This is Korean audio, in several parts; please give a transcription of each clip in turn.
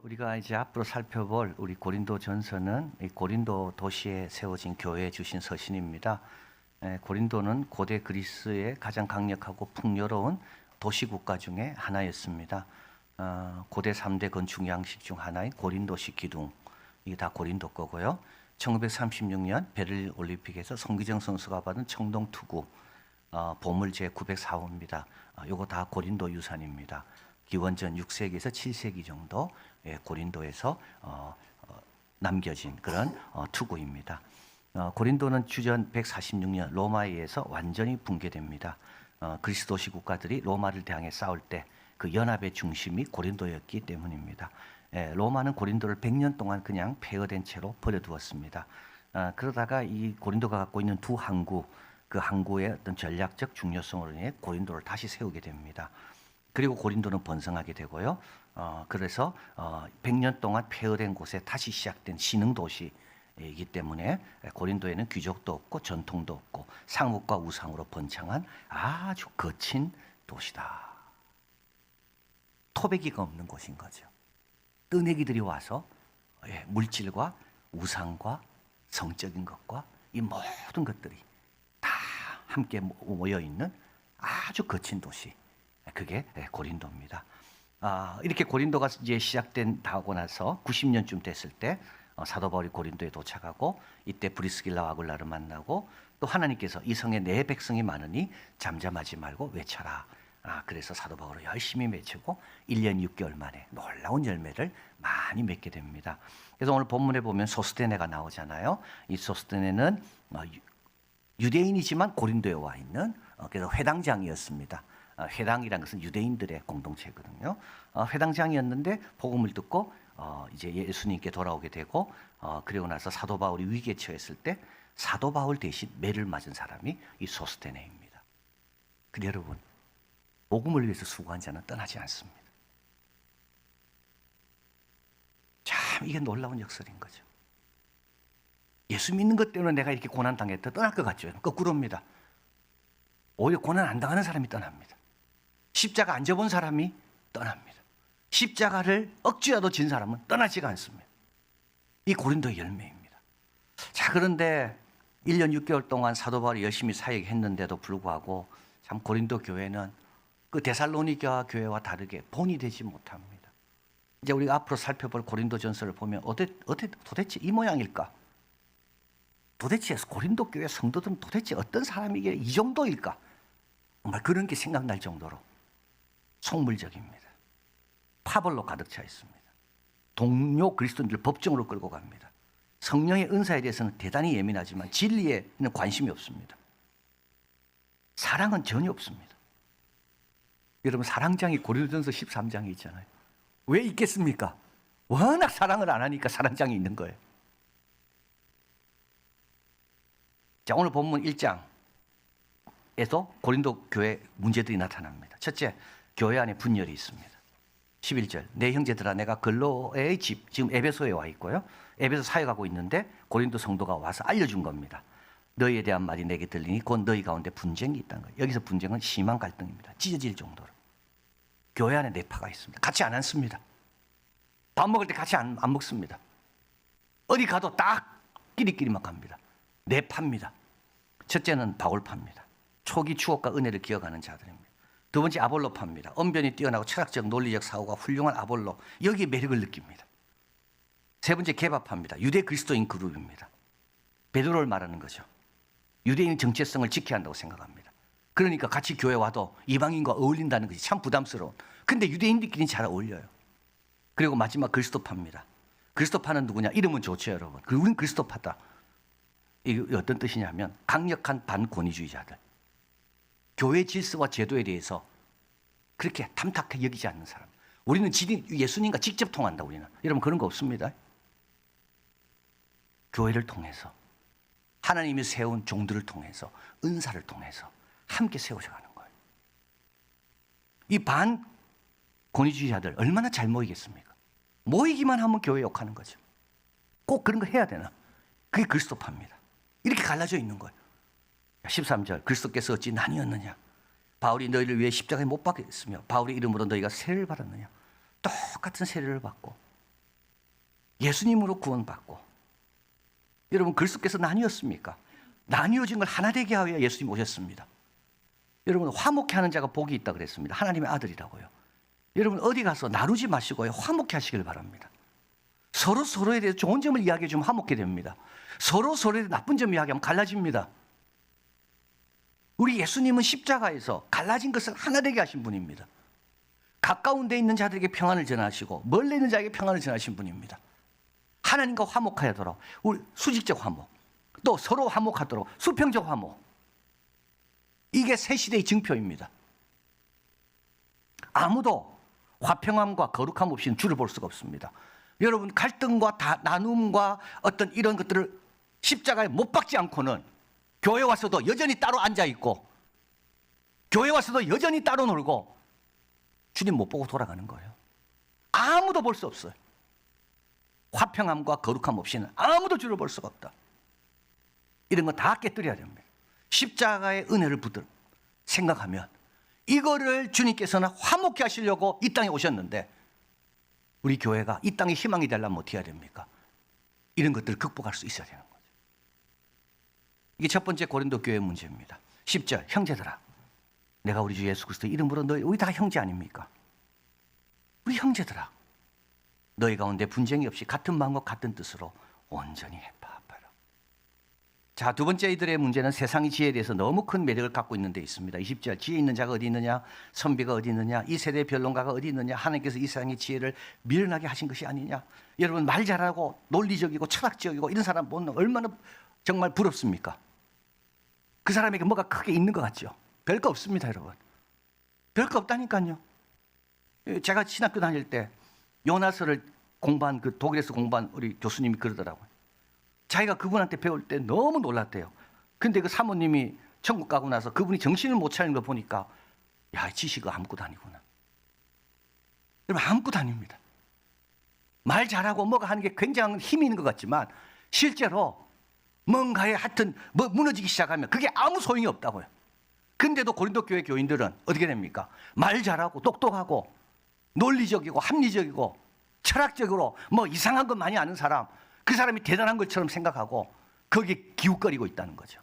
우리가 이제 앞으로 살펴볼 우리 고린도전서는 이 고린도 도시에 세워진 교회에 주신 서신입니다. 고린도는 고대 그리스의 가장 강력하고 풍요로운 도시 국가 중에 하나였습니다. 고대 3대 건축 양식 중 하나인 고린도식 기둥, 이게 다 고린도 거고요. 1936년 베를린 올림픽에서 송기정 선수가 받은 청동 투구 보물 제 904호입니다. 요거 다 고린도 유산입니다. 기원전 6세기에서 7세기 정도 고린도에서 남겨진 그런 투구입니다. 고린도는 주전 146년 로마에 의해서 완전히 붕괴됩니다. 그리스 도시 국가들이 로마를 대항해 싸울 때 그 연합의 중심이 고린도였기 때문입니다. 로마는 고린도를 100년 동안 그냥 폐허된 채로 버려두었습니다. 그러다가 이 고린도가 갖고 있는 두 항구, 그 항구의 어떤 전략적 중요성으로 인해 고린도를 다시 세우게 됩니다. 그리고 고린도는 번성하게 되고요. 그래서 100년 동안 폐허된 곳에 다시 시작된 신흥 도시이기 때문에 고린도에는 귀족도 없고 전통도 없고 상업과 우상으로 번창한 아주 거친 도시다. 토배기가 없는 곳인 거죠. 뜨내기들이 와서 물질과 우상과 성적인 것과 이 모든 것들이 다 함께 모여 있는 아주 거친 도시. 그게 고린도입니다. 이렇게 고린도가 이제 시작된다고 나서 90년쯤 됐을 때 사도 바울이 고린도에 도착하고 이때 브리스길라와 아굴라를 만나고 또 하나님께서 이 성에 내 백성이 많으니 잠잠하지 말고 외쳐라. 그래서 사도 바울을 열심히 외치고 1년 6개월 만에 놀라운 열매를 많이 맺게 됩니다. 그래서 오늘 본문에 보면 소스테네가 나오잖아요. 이 소스테네는 유대인이지만 고린도에 와 있는 그래서 회당장이었습니다. 회당이라는 것은 유대인들의 공동체거든요. 회당장이었는데 복음을 듣고 이제 예수님께 돌아오게 되고 그리고 나서 사도 바울이 위기에 처했을 때 사도 바울 대신 매를 맞은 사람이 이 소스테네입니다. 근데 여러분, 복음을 위해서 수고한 자는 떠나지 않습니다. 참 이게 놀라운 역설인 거죠. 예수 믿는 것 때문에 내가 이렇게 고난 당했다 떠날 것 같죠. 거꾸로입니다. 오히려 고난 안 당하는 사람이 떠납니다. 십자가 안 져본 사람이 떠납니다. 십자가를 억지라도 진 사람은 떠나지가 않습니다. 이 고린도의 열매입니다. 자, 그런데 1년 6개월 동안 사도 바울이 열심히 사역했는데도 불구하고 참 고린도 교회는 그 데살로니가 교회와 다르게 본이 되지 못합니다. 이제 우리가 앞으로 살펴볼 고린도 전서를 보면 도대체 이 모양일까? 도대체 고린도 교회 성도들은 도대체 어떤 사람이기에 이 정도일까? 정말 그런 게 생각날 정도로 속물적입니다. 파벌로 가득 차 있습니다. 동료 그리스도인들 법정으로 끌고 갑니다. 성령의 은사에 대해서는 대단히 예민하지만 진리에는 관심이 없습니다. 사랑은 전혀 없습니다. 여러분, 사랑장이 고린도전서 13장에 있잖아요. 왜 있겠습니까? 워낙 사랑을 안 하니까 사랑장이 있는 거예요. 자, 오늘 본문 1장에서 고린도 교회 문제들이 나타납니다. 첫째, 교회 안에 분열이 있습니다. 11절, 내 형제들아 내가 글로의 집, 지금 에베소에 와 있고요. 에베소 사역하고 있는데 고린도 성도가 와서 알려준 겁니다. 너희에 대한 말이 내게 들리니 곧 너희 가운데 분쟁이 있다는 거예요. 여기서 분쟁은 심한 갈등입니다. 찢어질 정도로. 교회 안에 내파가 있습니다. 같이 안 앉습니다. 밥 먹을 때 같이 안 먹습니다. 어디 가도 딱 끼리끼리만 갑니다. 내파입니다. 첫째는 바울파입니다. 초기 추억과 은혜를 기억하는 자들입니다. 두 번째 아볼로파입니다. 언변이 뛰어나고 철학적 논리적 사고가 훌륭한 아볼로, 여기에 매력을 느낍니다. 세 번째 개바파입니다. 유대 그리스도인 그룹입니다. 베드로를 말하는 거죠. 유대인 정체성을 지켜야 한다고 생각합니다. 그러니까 같이 교회 와도 이방인과 어울린다는 것이 참 부담스러운. 근데 유대인들끼리는 잘 어울려요. 그리고 마지막 그리스도파입니다. 그리스도파는 누구냐? 이름은 좋죠, 여러분. 우린 그리스도파다. 이게 어떤 뜻이냐면 강력한 반권위주의자들. 교회 질서와 제도에 대해서 그렇게 탐탁하게 여기지 않는 사람. 우리는 예수님과 직접 통한다, 우리는. 여러분, 그런 거 없습니다. 교회를 통해서, 하나님이 세운 종들을 통해서, 은사를 통해서 함께 세워져가는 거예요. 이 반권위주의자들 얼마나 잘 모이겠습니까? 모이기만 하면 교회 욕하는 거죠. 꼭 그런 거 해야 되나? 그게 그리스도파입니다. 이렇게 갈라져 있는 거예요. 13절, 그리스도께서 어찌 나뉘었느냐? 바울이 너희를 위해 십자가에 못 박혔으며 바울의 이름으로 너희가 세례를 받았느냐? 똑같은 세례를 받고 예수님으로 구원받고, 여러분 그리스도께서 나뉘었습니까? 나뉘어진 걸 하나 되게 하여 예수님 오셨습니다. 여러분 화목해 하는 자가 복이 있다 그랬습니다. 하나님의 아들이라고요. 여러분 어디 가서 나누지 마시고요, 화목해 하시길 바랍니다. 서로 서로에 대해서 좋은 점을 이야기해 주면 화목해 됩니다. 서로 서로에 대해서 나쁜 점 이야기하면 갈라집니다. 우리 예수님은 십자가에서 갈라진 것을 하나 되게 하신 분입니다. 가까운 데 있는 자들에게 평안을 전하시고 멀리 있는 자에게 평안을 전하신 분입니다. 하나님과 화목하도록, 우리 수직적 화목, 또 서로 화목하도록 수평적 화목, 이게 새 시대의 증표입니다. 아무도 화평함과 거룩함 없이는 주를 볼 수가 없습니다. 여러분 갈등과 나눔과 어떤 이런 것들을 십자가에 못 박지 않고는 교회 와서도 여전히 따로 앉아 있고, 교회 와서도 여전히 따로 놀고, 주님 못 보고 돌아가는 거예요. 아무도 볼 수 없어요. 화평함과 거룩함 없이는 아무도 주를 볼 수가 없다. 이런 거 다 깨뜨려야 됩니다. 십자가의 은혜를 생각하면 이거를 주님께서는 화목케 하시려고 이 땅에 오셨는데, 우리 교회가 이 땅에 희망이 되려면 어떻게 해야 됩니까? 이런 것들을 극복할 수 있어야 되는 거죠. 이게 첫 번째 고린도 교회 문제입니다. 10절, 형제들아, 내가 우리 주 예수 그리스도 이름으로 너희, 우리 다 형제 아닙니까? 우리 형제들아, 너희 가운데 분쟁이 없이 같은 마음과 같은 뜻으로 온전히 해파하라. 자, 두 번째 이들의 문제는 세상의 지혜에 대해서 너무 큰 매력을 갖고 있는 데 있습니다. 20절, 지혜 있는 자가 어디 있느냐, 선비가 어디 있느냐, 이 세대의 변론가가 어디 있느냐, 하나님께서 이 세상의 지혜를 미련하게 하신 것이 아니냐. 여러분 말 잘하고 논리적이고 철학적이고 이런 사람 보면 얼마나 정말 부럽습니까? 그 사람에게 뭐가 크게 있는 것 같죠? 별거 없습니다, 여러분. 별거 없다니까요. 제가 신학교 다닐 때 요나서를 공부한, 그 독일에서 공부한 우리 교수님이 그러더라고요. 자기가 그분한테 배울 때 너무 놀랐대요. 근데 그 사모님이 천국 가고 나서 그분이 정신을 못 차리는 거 보니까, 야, 지식은 아무것도 아니구나. 여러분 아무것도 아닙니다. 말 잘하고 뭐가 하는 게 굉장한 힘이 있는 것 같지만 실제로 뭔가에 하여튼 뭐 무너지기 시작하면 그게 아무 소용이 없다고요. 근데도 고린도 교회 교인들은 어떻게 됩니까? 말 잘하고 똑똑하고 논리적이고 합리적이고 철학적으로 뭐 이상한 것 많이 아는 사람, 그 사람이 대단한 것처럼 생각하고 거기에 기웃거리고 있다는 거죠.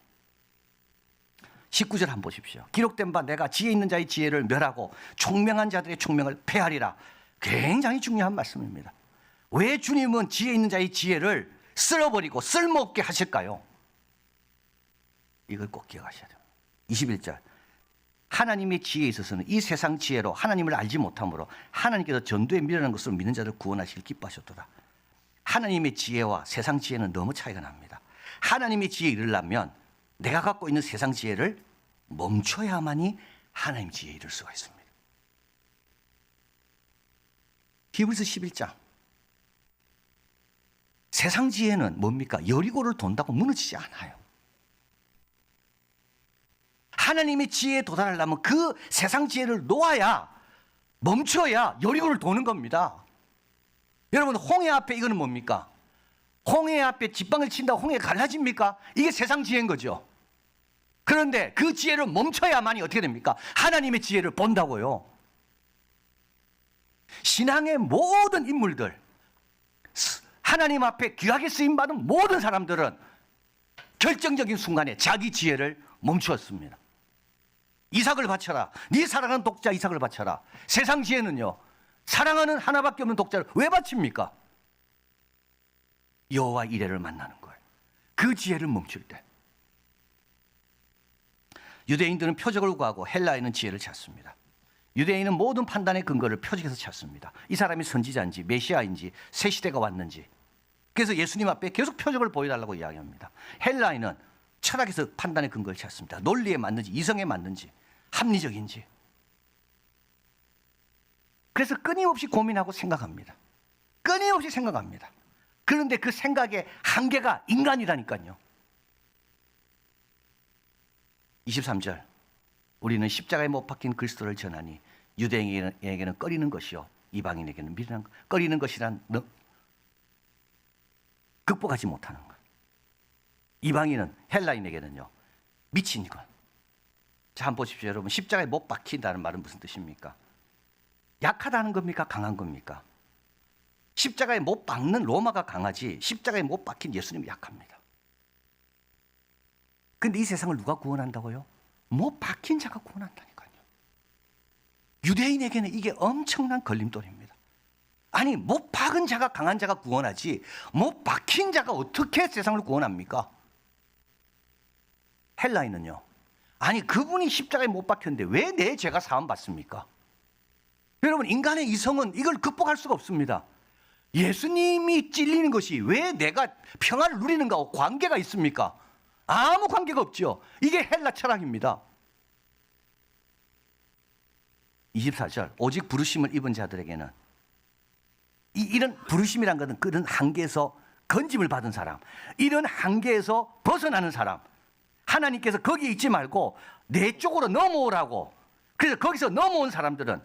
19절 한번 보십시오. 기록된 바 내가 지혜 있는 자의 지혜를 멸하고 총명한 자들의 총명을 폐하리라. 굉장히 중요한 말씀입니다. 왜 주님은 지혜 있는 자의 지혜를 쓸어버리고 쓸모없게 하실까요? 이걸 꼭 기억하셔야 돼요. 21절, 하나님의 지혜에 있어서는 이 세상 지혜로 하나님을 알지 못함으로 하나님께서 전도에 미련한 것으로 믿는 자를 구원하시길 기뻐하셨도다. 하나님의 지혜와 세상 지혜는 너무 차이가 납니다. 하나님의 지혜에 이르려면 내가 갖고 있는 세상 지혜를 멈춰야만이 하나님 지혜에 이를 수가 있습니다. 히브리서 11장, 세상 지혜는 뭡니까? 여리고를 돈다고 무너지지 않아요. 하나님의 지혜에 도달하려면 그 세상 지혜를 놓아야, 멈춰야 여리고를 도는 겁니다. 여러분 홍해 앞에 이거는 뭡니까? 홍해 앞에 직방을 친다고 홍해가 갈라집니까? 이게 세상 지혜인 거죠. 그런데 그 지혜를 멈춰야만이 어떻게 됩니까? 하나님의 지혜를 본다고요. 신앙의 모든 인물들, 하나님 앞에 귀하게 쓰임받은 모든 사람들은 결정적인 순간에 자기 지혜를 멈추었습니다. 이삭을 바쳐라. 네 사랑하는 독자 이삭을 바쳐라. 세상 지혜는요, 사랑하는 하나밖에 없는 독자를 왜 바칩니까? 여호와 이레를 만나는 거예요. 그 지혜를 멈출 때. 유대인들은 표적을 구하고 헬라인은 지혜를 찾습니다. 유대인은 모든 판단의 근거를 표적에서 찾습니다. 이 사람이 선지자인지 메시아인지 새 시대가 왔는지. 그래서 예수님 앞에 계속 표적을 보여달라고 이야기합니다. 헬라인은 철학에서 판단의 근거를 찾습니다. 논리에 맞는지 이성에 맞는지 합리적인지. 그래서 끊임없이 고민하고 생각합니다. 끊임없이 생각합니다. 그런데 그 생각의 한계가 인간이라니까요. 23절, 우리는 십자가에 못 박힌 그리스도를 전하니 유대인에게는 꺼리는 것이요 이방인에게는 미련한 것. 꺼리는 것이란 극복하지 못하는 것. 이방인은, 헬라인에게는요 미친 것. 자, 한번 보십시오. 여러분, 십자가에 못 박힌다는 말은 무슨 뜻입니까? 약하다는 겁니까? 강한 겁니까? 십자가에 못 박는 로마가 강하지 십자가에 못 박힌 예수님이 약합니다. 근데 이 세상을 누가 구원한다고요? 못 박힌 자가 구원한다니까요. 유대인에게는 이게 엄청난 걸림돌입니다. 아니, 못 박은 자가 강한 자가 구원하지 못 박힌 자가 어떻게 세상을 구원합니까? 헬라인은요, 아니 그분이 십자가에 못 박혔는데 왜 내 죄가 사함받습니까? 여러분, 인간의 이성은 이걸 극복할 수가 없습니다. 예수님이 찔리는 것이 왜 내가 평안을 누리는가와 관계가 있습니까? 아무 관계가 없죠. 이게 헬라 철학입니다. 24절, 오직 부르심을 입은 자들에게는, 이런 부르심이란 것은 그런 한계에서 건짐을 받은 사람, 이런 한계에서 벗어나는 사람, 하나님께서 거기에 있지 말고 내 쪽으로 넘어오라고. 그래서 거기서 넘어온 사람들은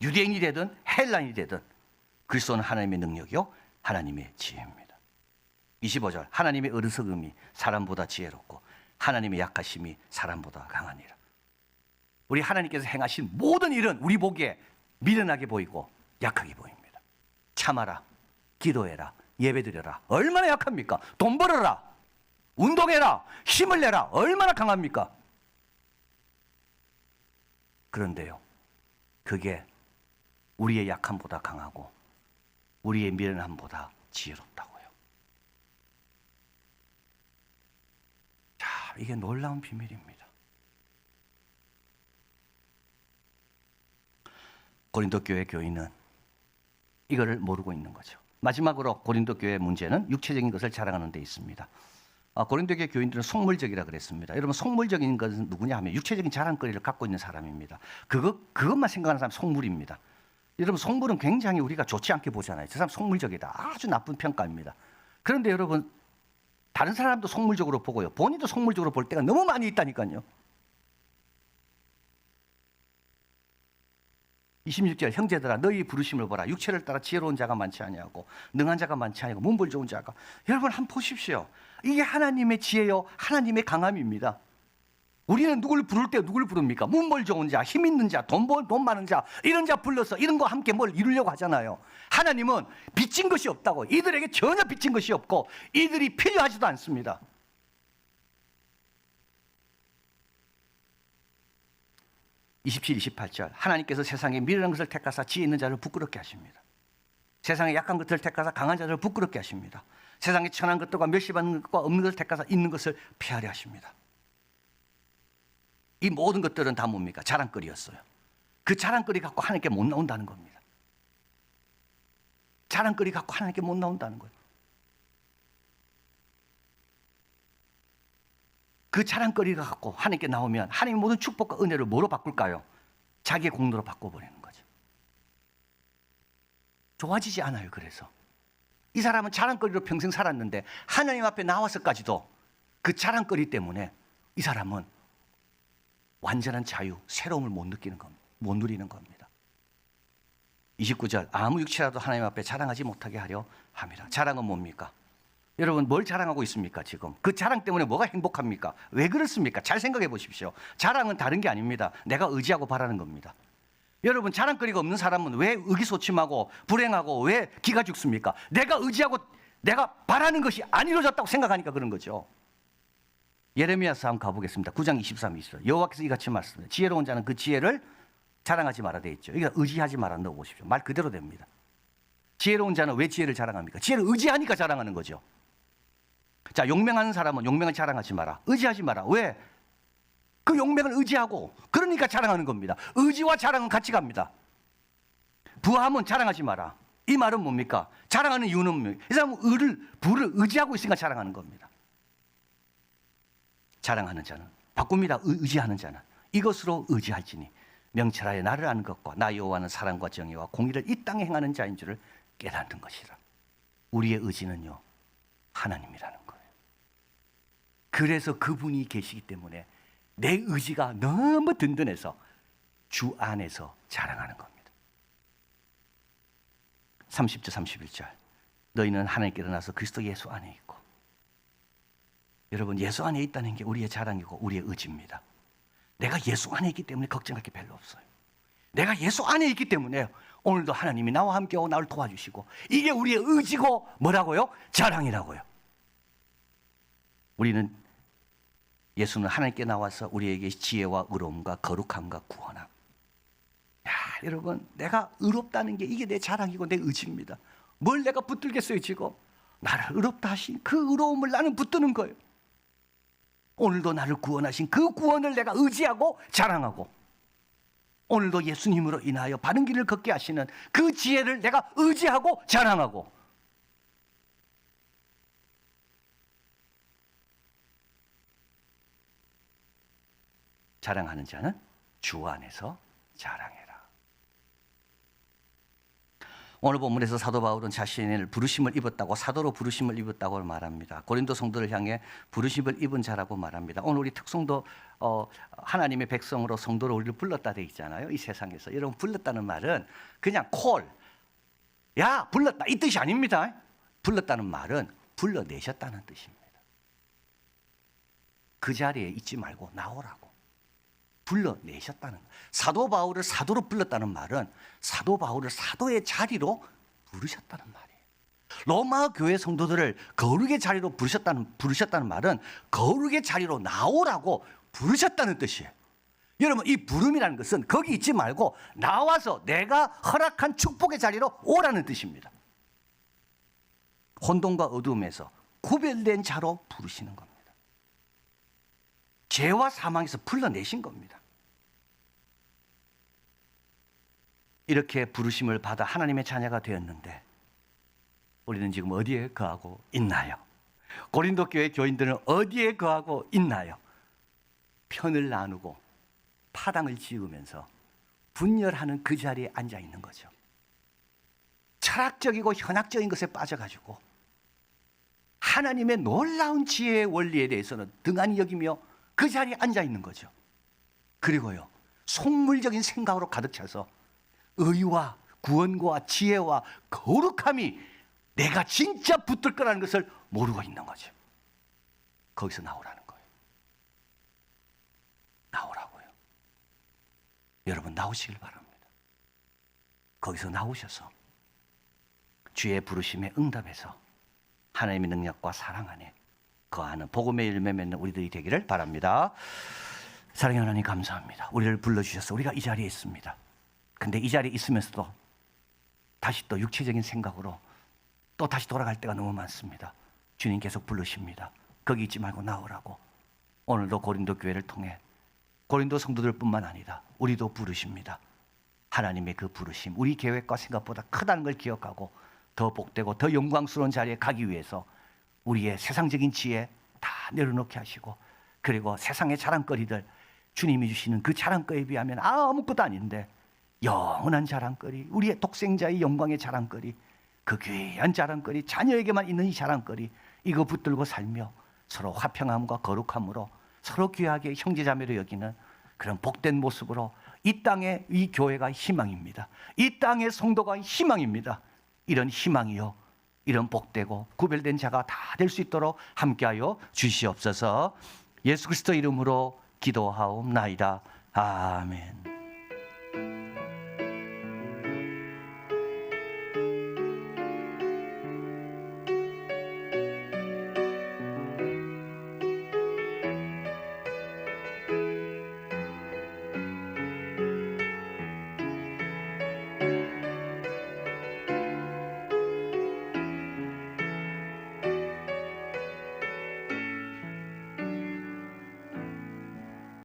유대인이 되든 헬라인이 되든 그리스도는 하나님의 능력이요 하나님의 지혜입니다. 25절, 하나님의 어리석음이 사람보다 지혜롭고 하나님의 약하심이 사람보다 강하니라. 우리 하나님께서 행하신 모든 일은 우리 보기에 미련하게 보이고 약하게 보입니다. 참아라, 기도해라, 예배드려라, 얼마나 약합니까? 돈 벌어라, 운동해라, 힘을 내라, 얼마나 강합니까? 그런데요, 그게 우리의 약함보다 강하고 우리의 미련함보다 지혜롭다고요. 자, 이게 놀라운 비밀입니다. 고린도 교회 교인은 이거를 모르고 있는 거죠. 마지막으로 고린도 교회의 문제는 육체적인 것을 자랑하는 데 있습니다. 고린도 교회 교인들은 속물적이라 그랬습니다. 여러분, 속물적인 것은 누구냐 하면 육체적인 자랑거리를 갖고 있는 사람입니다. 그것만 생각하는 사람이 속물입니다. 여러분, 속물은 굉장히 우리가 좋지 않게 보잖아요. 저 사람 속물적이다, 아주 나쁜 평가입니다. 그런데 여러분, 다른 사람도 속물적으로 보고요, 본인도 속물적으로 볼 때가 너무 많이 있다니까요. 26절, 형제들아 너희 부르심을 보라. 육체를 따라 지혜로운 자가 많지 아니하고 능한 자가 많지 아니하고 문벌 좋은 자가. 여러분, 한번 보십시오. 이게 하나님의 지혜요 하나님의 강함입니다. 우리는 누굴 부를 때 누굴 부릅니까? 문벌 좋은 자, 힘 있는 자, 돈 많은 자, 이런 자 불러서 이런 거 함께 뭘 이루려고 하잖아요. 하나님은 빚진 것이 없다고. 이들에게 전혀 빚진 것이 없고 이들이 필요하지도 않습니다. (27, 28절) 하나님께서 세상에 미련한 것을 택하사 지혜 있는 자를 부끄럽게 하십니다. 세상에 약한 것을 택하사 강한 자를 부끄럽게 하십니다. 세상에 천한 것들과 멸시받는 것과 없는 것을 택하사 있는 것을 폐하려 하십니다. 이 모든 것들은 다 뭡니까? 자랑거리였어요. 그 자랑거리 갖고 하나님께 못 나온다는 겁니다. 자랑거리 갖고 하나님께 못 나온다는 거예요. 그 자랑거리가 갖고 하나님께 나오면 하나님의 모든 축복과 은혜를 뭐로 바꿀까요? 자기의 공로로 바꿔버리는 거죠. 좋아지지 않아요. 그래서 이 사람은 자랑거리로 평생 살았는데 하나님 앞에 나와서까지도 그 자랑거리 때문에 이 사람은 완전한 자유, 새로움을 못 느끼는 겁니다. 못 누리는 겁니다. 29절, 아무 육체라도 하나님 앞에 자랑하지 못하게 하려 함이라. 자랑은 뭡니까? 여러분, 뭘 자랑하고 있습니까? 지금 그 자랑 때문에 뭐가 행복합니까? 왜 그렇습니까? 잘 생각해 보십시오. 자랑은 다른 게 아닙니다. 내가 의지하고 바라는 겁니다. 여러분, 자랑거리가 없는 사람은 왜 의기소침하고 불행하고 왜 기가 죽습니까? 내가 의지하고 내가 바라는 것이 안 이루어졌다고 생각하니까 그런 거죠. 예레미야서 한번 가보겠습니다. 9장 23, 24. 여호와께서 이같이 말씀합니다. 지혜로운 자는 그 지혜를 자랑하지 마라 되어 있죠. 이게 의지하지 마라 넣어보십시오. 말 그대로 됩니다. 지혜로운 자는 왜 지혜를 자랑합니까? 지혜를 의지하니까 자랑하는 거죠. 자, 용맹하는 사람은 용맹을 자랑하지 마라. 의지하지 마라. 왜? 그 용맹을 의지하고 그러니까 자랑하는 겁니다. 의지와 자랑은 같이 갑니다. 부함은 자랑하지 마라. 이 말은 뭡니까? 자랑하는 이유는 뭡니까? 이 사람은 부를 의지하고 있으니까 자랑하는 겁니다. 자랑하는 자는 바꿉니다. 의지하는 자는 이것으로 의지할지니 명철하여 나를 아는 것과 나 여호와는 사랑과 정의와 공의를 이 땅에 행하는 자인 줄을 깨닫는 것이라. 우리의 의지는요, 하나님이라는 거예요. 그래서 그분이 계시기 때문에 내 의지가 너무 든든해서 주 안에서 자랑하는 겁니다. 30절 31절, 너희는 하나님께 일어나서 그리스도 예수 안에 있고. 여러분, 예수 안에 있다는 게 우리의 자랑이고 우리의 의지입니다. 내가 예수 안에 있기 때문에 걱정할 게 별로 없어요. 내가 예수 안에 있기 때문에 오늘도 하나님이 나와 함께하고 나를 도와주시고 이게 우리의 의지고 뭐라고요? 자랑이라고요. 우리는 예수는 하나님께 나와서 우리에게 지혜와 의로움과 거룩함과 구원함. 야, 여러분, 내가 의롭다는 게 이게 내 자랑이고 내 의지입니다. 뭘 내가 붙들겠어요 지금? 나를 의롭다 하신 그 의로움을 나는 붙드는 거예요. 오늘도 나를 구원하신 그 구원을 내가 의지하고 자랑하고, 오늘도 예수님으로 인하여 바른 길을 걷게 하시는 그 지혜를 내가 의지하고 자랑하고, 자랑하는 자는 주 안에서 자랑해라. 오늘 본문에서 사도 바울은 자신을 부르심을 입었다고, 사도로 부르심을 입었다고 말합니다. 고린도 성도를 향해 부르심을 입은 자라고 말합니다. 오늘 우리 특성도 하나님의 백성으로 성도로 우리를 불렀다 돼 있잖아요. 이 세상에서. 여러분, 불렀다는 말은 그냥 콜, 야 불렀다 이 뜻이 아닙니다. 불렀다는 말은 불러내셨다는 뜻입니다. 그 자리에 있지 말고 나오라고 불러내셨다는 거예요. 사도 바울을 사도로 불렀다는 말은 사도 바울을 사도의 자리로 부르셨다는 말이에요. 로마 교회 성도들을 거룩의 자리로 부르셨다는 말은 거룩의 자리로 나오라고 부르셨다는 뜻이에요. 여러분, 이 부름이라는 것은 거기 있지 말고 나와서 내가 허락한 축복의 자리로 오라는 뜻입니다. 혼돈과 어두움에서 구별된 자로 부르시는 겁니다. 죄와 사망에서 불러내신 겁니다. 이렇게 부르심을 받아 하나님의 자녀가 되었는데 우리는 지금 어디에 거하고 있나요? 고린도 교회 교인들은 어디에 거하고 있나요? 편을 나누고 파당을 지으면서 분열하는 그 자리에 앉아 있는 거죠. 철학적이고 현학적인 것에 빠져가지고 하나님의 놀라운 지혜의 원리에 대해서는 등한히 여기며 그 자리에 앉아 있는 거죠. 그리고요, 속물적인 생각으로 가득 차서 의와 구원과 지혜와 거룩함이 내가 진짜 붙들 거라는 것을 모르고 있는 거죠. 거기서 나오라는 거예요. 나오라고요. 여러분, 나오시길 바랍니다. 거기서 나오셔서 주의 부르심에 응답해서 하나님의 능력과 사랑 안에 거하는 복음의 열매 맺는 우리들이 되기를 바랍니다. 사랑의 하나님, 감사합니다. 우리를 불러주셔서 우리가 이 자리에 있습니다. 근데 이 자리에 있으면서도 다시 또 육체적인 생각으로 또 다시 돌아갈 때가 너무 많습니다. 주님 계속 부르십니다. 거기 있지 말고 나오라고. 오늘도 고린도 교회를 통해 고린도 성도들뿐만 아니라 우리도 부르십니다. 하나님의 그 부르심, 우리 계획과 생각보다 크다는 걸 기억하고 더 복되고 더 영광스러운 자리에 가기 위해서 우리의 세상적인 지혜 다 내려놓게 하시고, 그리고 세상의 자랑거리들, 주님이 주시는 그 자랑거리에 비하면 아무것도 아닌데 영원한 자랑거리, 우리의 독생자의 영광의 자랑거리, 그 귀한 자랑거리, 자녀에게만 있는 이 자랑거리, 이거 붙들고 살며 서로 화평함과 거룩함으로 서로 귀하게 형제자매로 여기는 그런 복된 모습으로 이 땅에 이 교회가 희망입니다. 이 땅의 성도가 희망입니다. 이런 희망이요, 이런 복되고 구별된 자가 다 될 수 있도록 함께하여 주시옵소서. 예수 그리스도 이름으로 기도하옵나이다. 아멘.